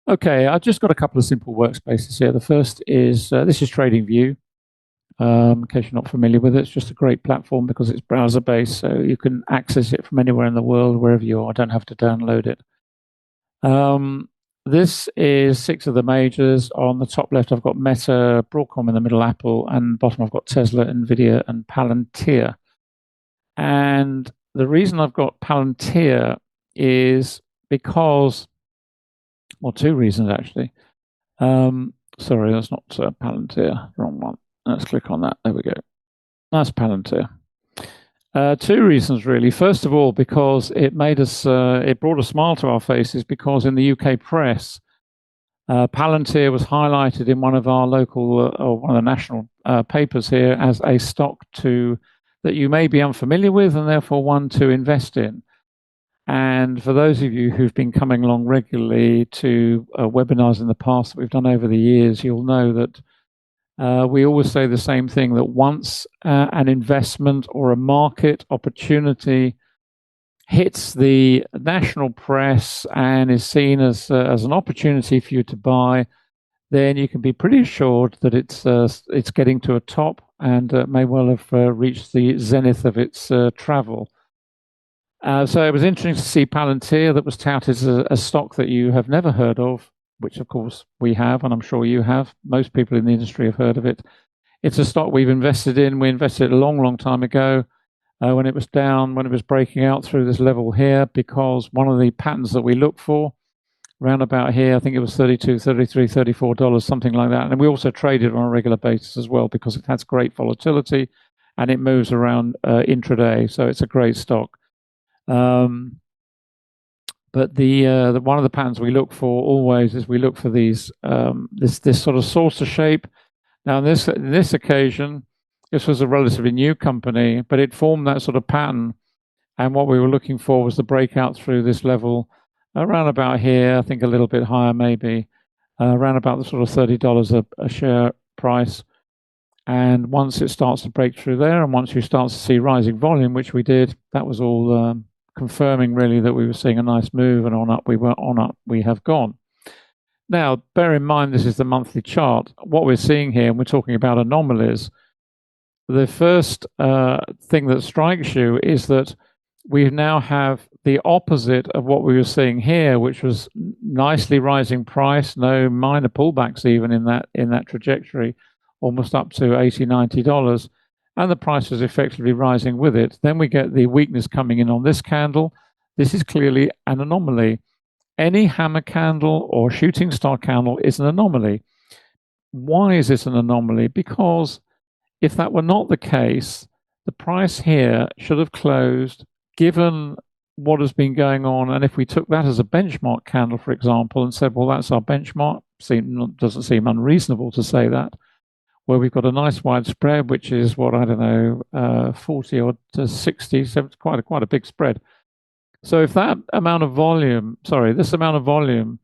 Okay, I've just got a couple of simple workspaces here. The first is this is TradingView. In case you're not familiar with it, it's just a great platform because it's browser based, so you can access it from anywhere in the world, wherever you are. I don't have to download it. Um, this is six of the majors. On the top left, I've got Meta, Broadcom in the middle, Apple, and bottom I've got Tesla, Nvidia, and Palantir. And the reason I've got Palantir is because, well, two reasons actually. Sorry, that's not Palantir. Wrong one. Let's click on that. There we go. That's Palantir. Two reasons really. First of all, because it made us, it brought a smile to our faces because in the UK press, Palantir was highlighted in one of our local or one of the national papers here as a stock to that you may be unfamiliar with and therefore one to invest in. And for those of you who've been coming along regularly to webinars in the past that we've done over the years, you'll know that we always say the same thing, that once an investment or a market opportunity hits the national press and is seen as an opportunity for you to buy, then you can be pretty assured that it's getting to a top and may well have reached the zenith of its travel. So it was interesting to see Palantir that was touted as a stock that you have never heard of, which of course we have, and I'm sure you have. Most people in the industry have heard of it. It's a stock we've invested in. We invested a long, long time ago when it was down, when it was breaking out through this level here, because one of the patterns that we look for around about here, I think it was $32, $33, $34, something like that. And we also trade it on a regular basis as well because it has great volatility and it moves around intraday. So it's a great stock. But the one of the patterns we look for always is we look for these this sort of saucer shape. Now in this occasion, this was a relatively new company, but it formed that sort of pattern. And what we were looking for was the breakout through this level around about here. I think a little bit higher, maybe around about the sort of $30 a share price. And once it starts to break through there, and once you start to see rising volume, which we did, that was all confirming really that we were seeing a nice move, and on up we have gone. Now, bear in mind this is the monthly chart. What we're seeing here, and we're talking about anomalies, the first thing that strikes you is that we now have the opposite of what we were seeing here, which was nicely rising price, no minor pullbacks even in that trajectory, almost up to $80, $90. And the price is effectively rising with it. Then we get the weakness coming in on this candle. This is clearly an anomaly. Any hammer candle or shooting star candle is an anomaly. Why is it an anomaly? Because if that were not the case, the price here should have closed, given what has been going on. And if we took that as a benchmark candle, for example, and said, well, that's our benchmark, doesn't seem unreasonable to say that, where we've got a nice wide spread, which is what, I don't know, 40 or to 60, so it's quite a big spread. So if that amount of volume, this amount of volume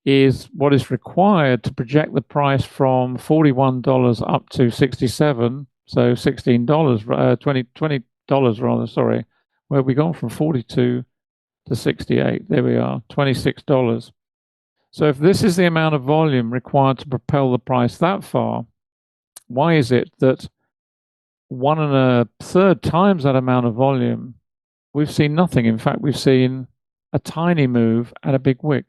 is what is required to project the price from $41 up to 67, so $16, $20 rather, sorry, where we gone from 42 to 68. There we are, $26. So if this is the amount of volume required to propel the price that far, why is it that 1.33 times that amount of volume, we've seen nothing? In fact, we've seen a tiny move and a big wick.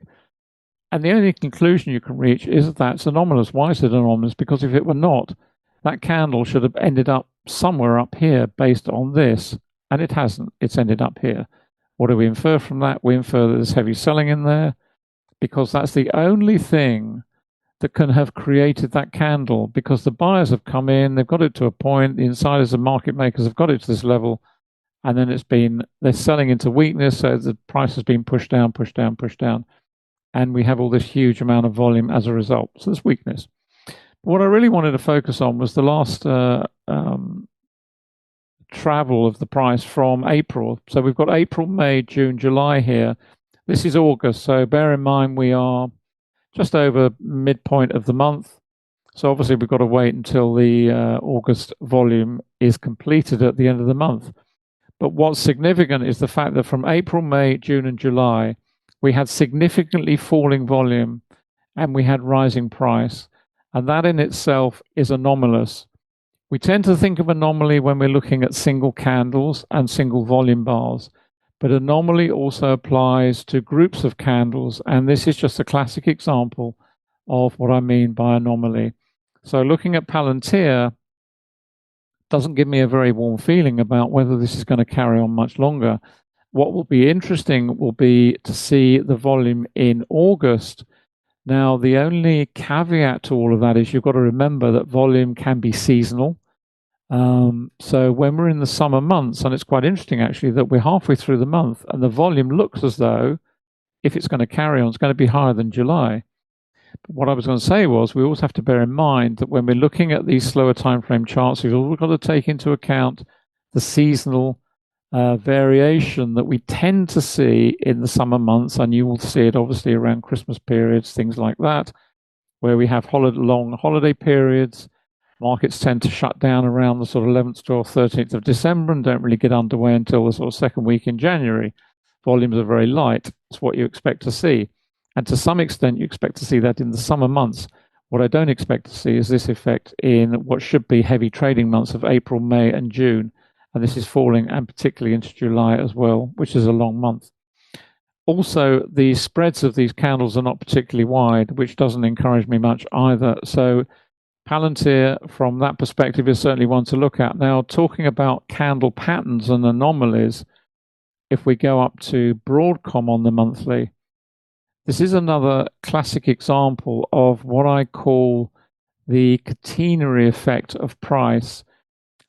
And the only conclusion you can reach is that that's anomalous. Why is it anomalous? Because if it were not, that candle should have ended up somewhere up here based on this, and it hasn't. It's ended up here. What do we infer from that? We infer that there's heavy selling in there, because that's the only thing that can have created that candle, because the buyers have come in, they've got it to a point, the insiders and market makers have got it to this level, and then they're selling into weakness, so the price has been pushed down, pushed down, pushed down, and we have all this huge amount of volume as a result. So there's weakness. But what I really wanted to focus on was the last travel of the price from April. So we've got April, May, June, July here. This is August, so bear in mind we are just over midpoint of the month. So obviously we've got to wait until the August volume is completed at the end of the month. But what's significant is the fact that from April, May, June, and July, we had significantly falling volume. and we had rising price. And that in itself is anomalous. We tend to think of anomaly when we're looking at single candles and single volume bars, but anomaly also applies to groups of candles, and this is just a classic example of what I mean by anomaly. So looking at Palantir doesn't give me a very warm feeling about whether this is going to carry on much longer. What will be interesting will be to see the volume in August. Now, the only caveat to all of that is you've got to remember that volume can be seasonal. So when we're in the summer months, and it's quite interesting actually that we're halfway through the month and the volume looks as though if it's going to carry on, it's going to be higher than July. But what I was going to say was we always have to bear in mind that when we're looking at these slower time frame charts, we've always got to take into account the seasonal variation that we tend to see in the summer months, and you will see it obviously around Christmas periods, things like that, where we have long holiday periods. Markets tend to shut down around the sort of 11th, 12th, 13th of December and don't really get underway until the sort of second week in January. Volumes are very light. It's what you expect to see. And to some extent, you expect to see that in the summer months. What I don't expect to see is this effect in what should be heavy trading months of April, May, and June. And this is falling, and particularly into July as well, which is a long month. Also, the spreads of these candles are not particularly wide, which doesn't encourage me much either. So Palantir, from that perspective, is certainly one to look at. Now, talking about candle patterns and anomalies, if we go up to Broadcom on the monthly, this is another classic example of what I call the catenary effect of price.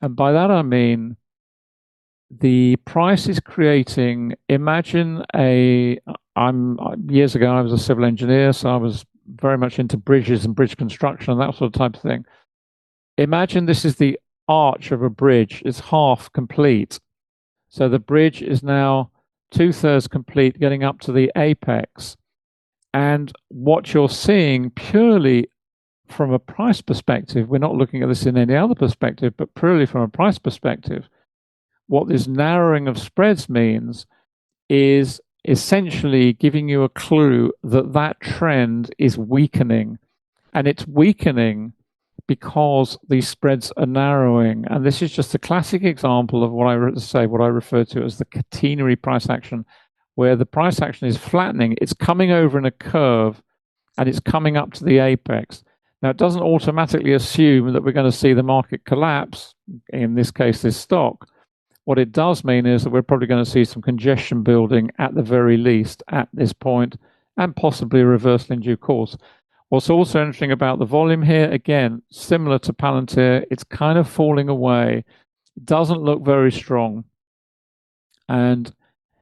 And by that I mean the price is creating, imagine years ago I was a civil engineer, so I was very much into bridges and bridge construction and that sort of type of thing. Imagine this is the arch of a bridge. It's half complete. So the bridge is now 2/3 complete, getting up to the apex. And what you're seeing purely from a price perspective, we're not looking at this in any other perspective, but purely from a price perspective, what this narrowing of spreads means is essentially giving you a clue that that trend is weakening. And it's weakening because these spreads are narrowing. And this is just a classic example of what I refer to as the catenary price action, where the price action is flattening. It's coming over in a curve and it's coming up to the apex. Now, it doesn't automatically assume that we're going to see the market collapse, in this case, this stock. What it does mean is that we're probably going to see some congestion building at the very least at this point, and possibly a reversal in due course. What's also interesting about the volume here, again, similar to Palantir, it's kind of falling away. It doesn't look very strong. And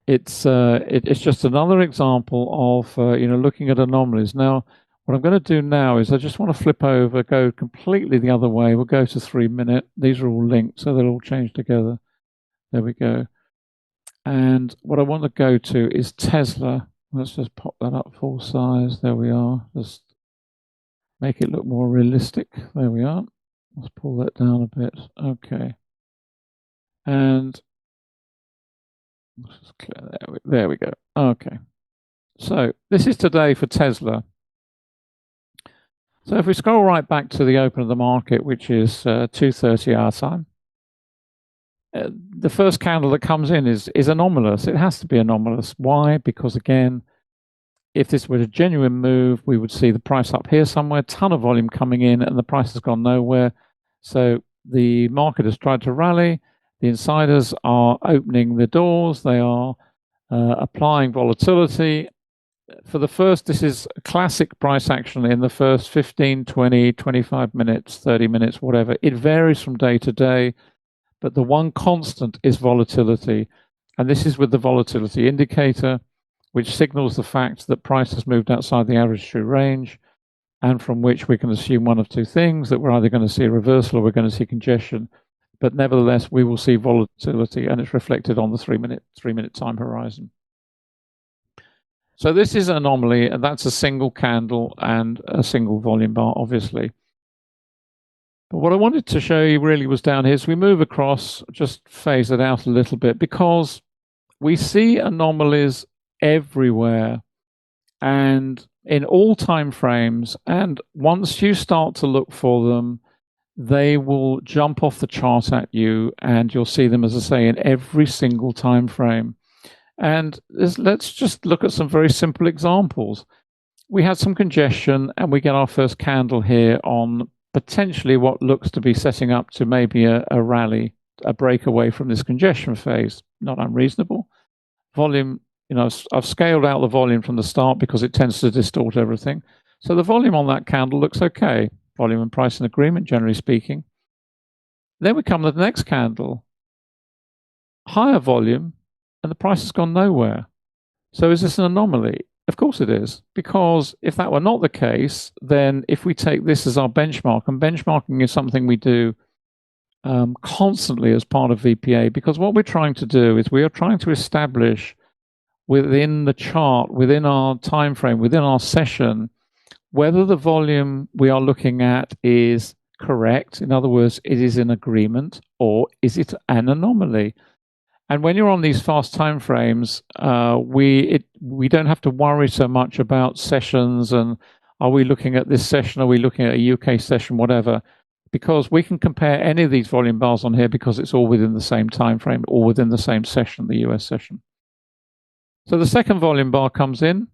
it's just another example of looking at anomalies. Now, what I'm going to do now is I just want to flip over, go completely the other way. We'll go to 3 minute. These are all linked, so they'll all change together. There we go. And what I want to go to is Tesla. Let's just pop that up full size. There we are. Just make it look more realistic. There we are. Let's pull that down a bit. Okay. And let's just clear there we go. Okay. So this is today for Tesla. So if we scroll right back to the open of the market, which is 2:30 our time, the first candle that comes in is anomalous. It has to be anomalous. Why? Because again, if this were a genuine move, we would see the price up here somewhere, ton of volume coming in, and the price has gone nowhere. So the market has tried to rally. The insiders are opening the doors. They are applying volatility. For the first, this is a classic price action in the first 15, 20, 25 minutes, 30 minutes, whatever. It varies from day to day, but the one constant is volatility. And this is with the volatility indicator, which signals the fact that price has moved outside the average true range, and from which we can assume one of two things, that we're either going to see a reversal or we're going to see congestion. But nevertheless, we will see volatility, and it's reflected on the 3 minute time horizon. So this is an anomaly, and that's a single candle and a single volume bar, obviously. But what I wanted to show you really was down here. So we move across, just phase it out a little bit, because we see anomalies everywhere. And in all time frames, and once you start to look for them, they will jump off the chart at you, and you'll see them, as I say, in every single time frame. And let's just look at some very simple examples. We had some congestion, and we get our first candle here on potentially what looks to be setting up to maybe a rally, a breakaway from this congestion phase. Not unreasonable. Volume, I've scaled out the volume from the start because it tends to distort everything. So the volume on that candle looks okay. Volume and price in agreement, generally speaking. Then we come to the next candle, higher volume, and the price has gone nowhere. So is this an anomaly? Of course it is, because if that were not the case, then if we take this as our benchmark, and benchmarking is something we do constantly as part of VPA, because what we're trying to do is we are trying to establish within the chart, within our time frame, within our session, whether the volume we are looking at is correct. In other words, it is in agreement, or is it an anomaly? And when you're on these fast time frames, we don't have to worry so much about sessions and are we looking at this session, are we looking at a UK session, whatever, because we can compare any of these volume bars on here because it's all within the same time frame or within the same session, the US session. So the second volume bar comes in,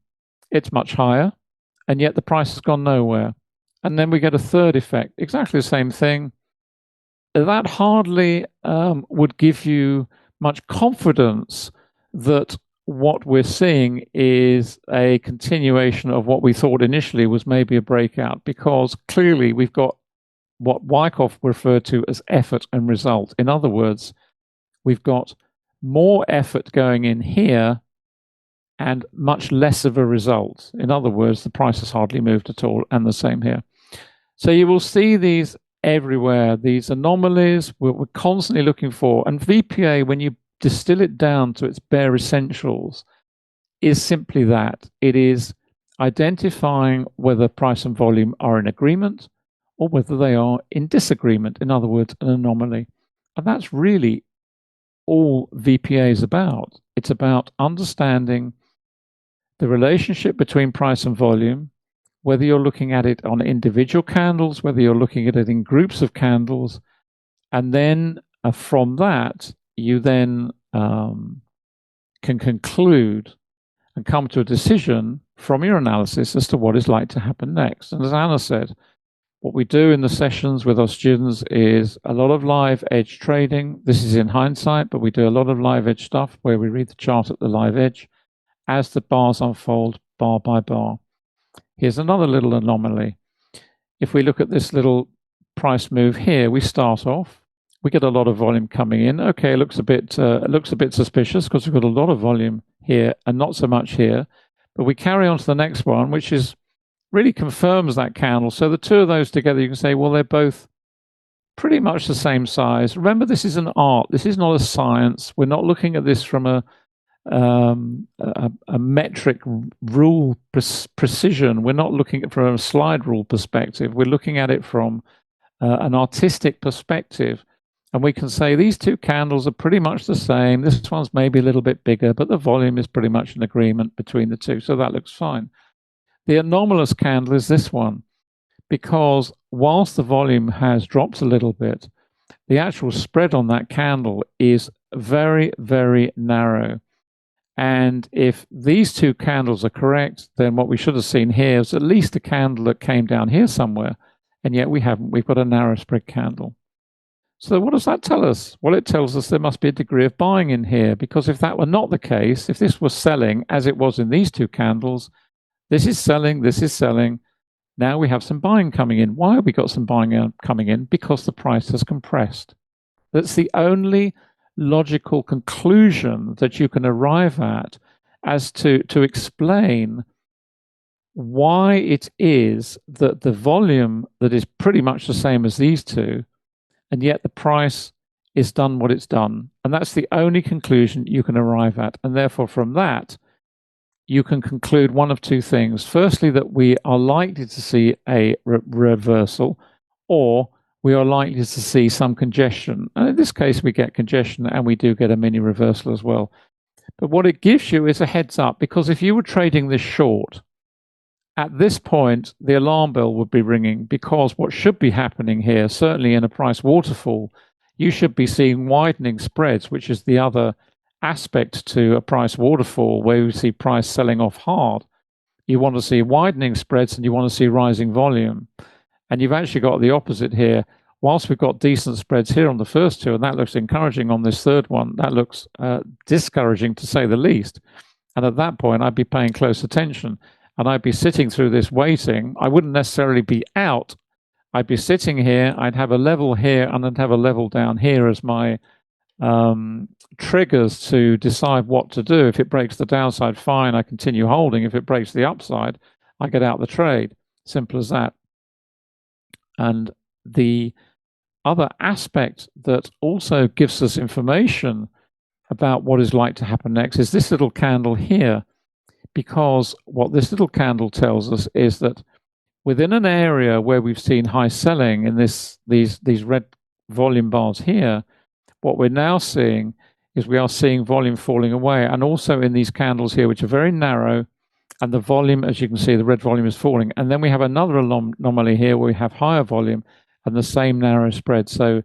it's much higher, and yet the price has gone nowhere. And then we get a third effect, exactly the same thing. That hardly would give you much confidence that what we're seeing is a continuation of what we thought initially was maybe a breakout, because clearly we've got what Wyckoff referred to as effort and result. In other words, we've got more effort going in here and much less of a result. In other words, the price has hardly moved at all, and the same here. So you will see these everywhere, these anomalies we're constantly looking for. And VPA, when you distill it down to its bare essentials, is simply that. It is identifying whether price and volume are in agreement or whether they are in disagreement. In other words, an anomaly. And that's really all VPA is about. It's about understanding the relationship between price and volume, whether you're looking at it on individual candles, whether you're looking at it in groups of candles, and then from that, you then can conclude and come to a decision from your analysis as to what is like to happen next. And as Anna said, what we do in the sessions with our students is a lot of live edge trading. This is in hindsight, but we do a lot of live edge stuff where we read the chart at the live edge as the bars unfold bar by bar. Here's another little anomaly. If we look at this little price move here, we start off, we get a lot of volume coming in. Okay, it looks a bit suspicious because we've got a lot of volume here and not so much here. But we carry on to the next one, which is really confirms that candle. So the two of those together, you can say, well, they're both pretty much the same size. Remember, this is an art. This is not a science. We're not looking at this from a metric rule precision. We're not looking at it from a slide rule perspective. We're looking at it from an artistic perspective. And we can say these two candles are pretty much the same. This one's maybe a little bit bigger, but the volume is pretty much in agreement between the two. So that looks fine. The anomalous candle is this one, because whilst the volume has dropped a little bit, the actual spread on that candle is very, very narrow. And if these two candles are correct, then what we should have seen here is at least a candle that came down here somewhere. And yet we haven't. We've got a narrow spread candle. So what does that tell us? Well, it tells us there must be a degree of buying in here, because if that were not the case, if this was selling as it was in these two candles, this is selling, this is selling. Now we have some buying coming in. Why have we got some buying coming in? Because the price has compressed. That's the only logical conclusion that you can arrive at as to explain why it is that the volume that is pretty much the same as these two, and yet the price is done what it's done. And that's the only conclusion you can arrive at. And therefore, from that, you can conclude one of two things. Firstly, that we are likely to see a reversal, or we are likely to see some congestion. And in this case, we get congestion and we do get a mini reversal as well. But what it gives you is a heads up, because if you were trading this short at this point, the alarm bell would be ringing, because what should be happening here, certainly in a price waterfall, you should be seeing widening spreads, which is the other aspect to a price waterfall where you see price selling off hard. You want to see widening spreads and you want to see rising volume. And you've actually got the opposite here. Whilst we've got decent spreads here on the first two, and that looks encouraging on this third one, that looks discouraging to say the least. And at that point, I'd be paying close attention. And I'd be sitting through this waiting. I wouldn't necessarily be out. I'd be sitting here. I'd have a level here and I'd have a level down here as my triggers to decide what to do. If it breaks the downside, fine, I continue holding. If it breaks the upside, I get out the trade. Simple as that. And the other aspect that also gives us information about what is like to happen next is this little candle here. Because what this little candle tells us is that within an area where we've seen high selling in these red volume bars here, what we're now seeing is we are seeing volume falling away, and also in these candles here, which are very narrow, and the volume, as you can see, the red volume is falling. And then we have another anomaly here where we have higher volume and the same narrow spread. So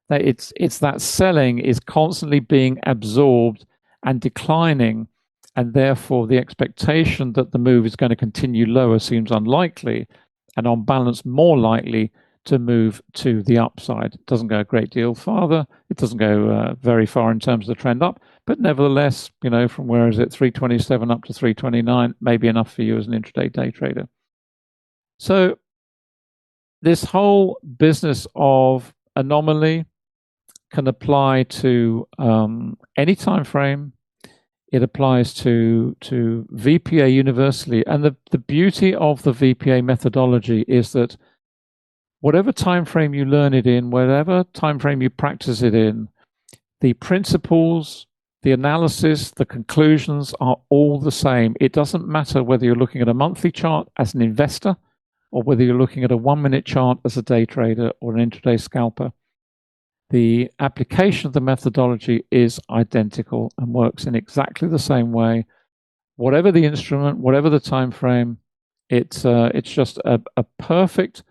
that it's that selling is constantly being absorbed and declining. And therefore, the expectation that the move is going to continue lower seems unlikely, and on balance, more likely to move to the upside. It doesn't go a great deal farther. It doesn't go very far in terms of the trend up, but nevertheless, from where is it, 327 up to 329, may be enough for you as an intraday day trader. So this whole business of anomaly can apply to any time frame. It applies to VPA universally. And the beauty of the VPA methodology is that whatever time frame you learn it in, whatever time frame you practice it in, the principles, the analysis, the conclusions are all the same. It doesn't matter whether you're looking at a monthly chart as an investor or whether you're looking at a 1-minute chart as a day trader or an intraday scalper. The application of the methodology is identical and works in exactly the same way. Whatever the instrument, whatever the time frame, it's just a perfect.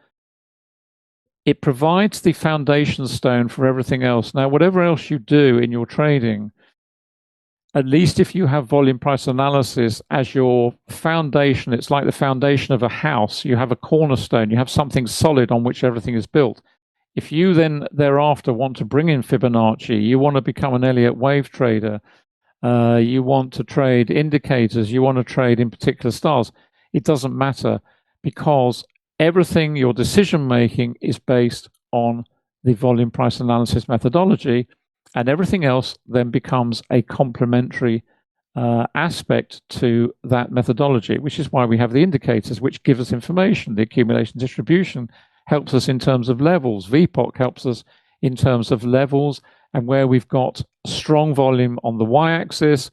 It provides the foundation stone for everything else. Now, whatever else you do in your trading, at least if you have volume price analysis as your foundation, it's like the foundation of a house. You have a cornerstone. You have something solid on which everything is built. If you then thereafter want to bring in Fibonacci, you want to become an Elliott wave trader, you want to trade indicators, you want to trade in particular styles, it doesn't matter, because everything, your decision making is based on the volume price analysis methodology, and everything else then becomes a complementary aspect to that methodology, which is why we have the indicators, which give us information. The accumulation distribution helps us in terms of levels. VPOC helps us in terms of levels and where we've got strong volume on the y-axis,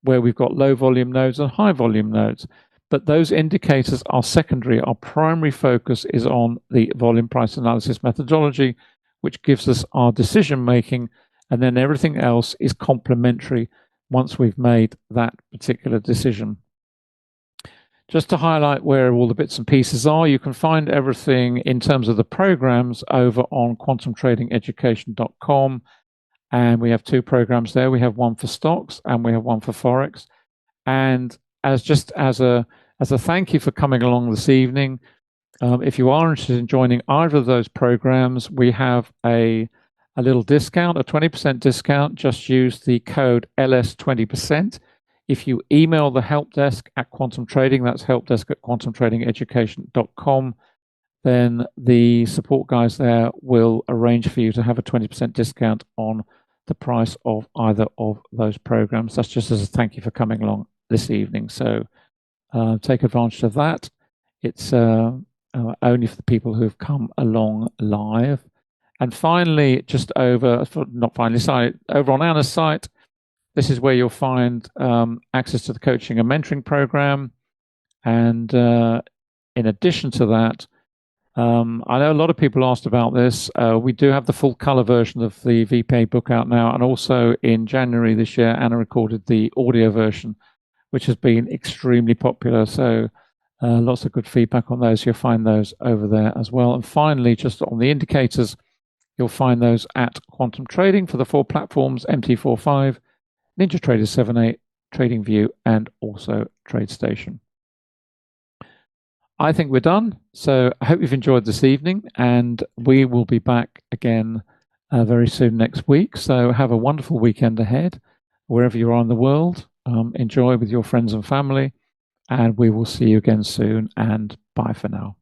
where we've got low volume nodes and high volume nodes. But those indicators are secondary. Our primary focus is on the volume price analysis methodology, which gives us our decision making, and then everything else is complementary once we've made that particular decision. Just to highlight where all the bits and pieces are, you can find everything in terms of the programs over on quantumtradingeducation.com. And we have 2 programs there. We have one for stocks and we have one for Forex. And as a thank you for coming along this evening, if you are interested in joining either of those programs, we have a little discount, a 20% discount. Just use the code LS20%. If you email the help desk at Quantum Trading, that's helpdesk@quantumtradingeducation.com, then the support guys there will arrange for you to have a 20% discount on the price of either of those programs. That's just as a thank you for coming along this evening. So take advantage of that. It's only for the people who have come along live. And finally, over on Anna's site, this is where you'll find access to the coaching and mentoring program. And in addition to that, I know a lot of people asked about this. We do have the full color version of the VPA book out now. And also in January this year, Anna recorded the audio version, which has been extremely popular. So Lots of good feedback on those. You'll find those over there as well. And finally, just on the indicators, you'll find those at Quantum Trading for the 4 platforms, MT45, NinjaTrader 7.8, TradingView, and also TradeStation. I think we're done. So I hope you've enjoyed this evening, and we will be back again very soon next week. So have a wonderful weekend ahead, wherever you are in the world. Enjoy with your friends and family, and we will see you again soon. And bye for now.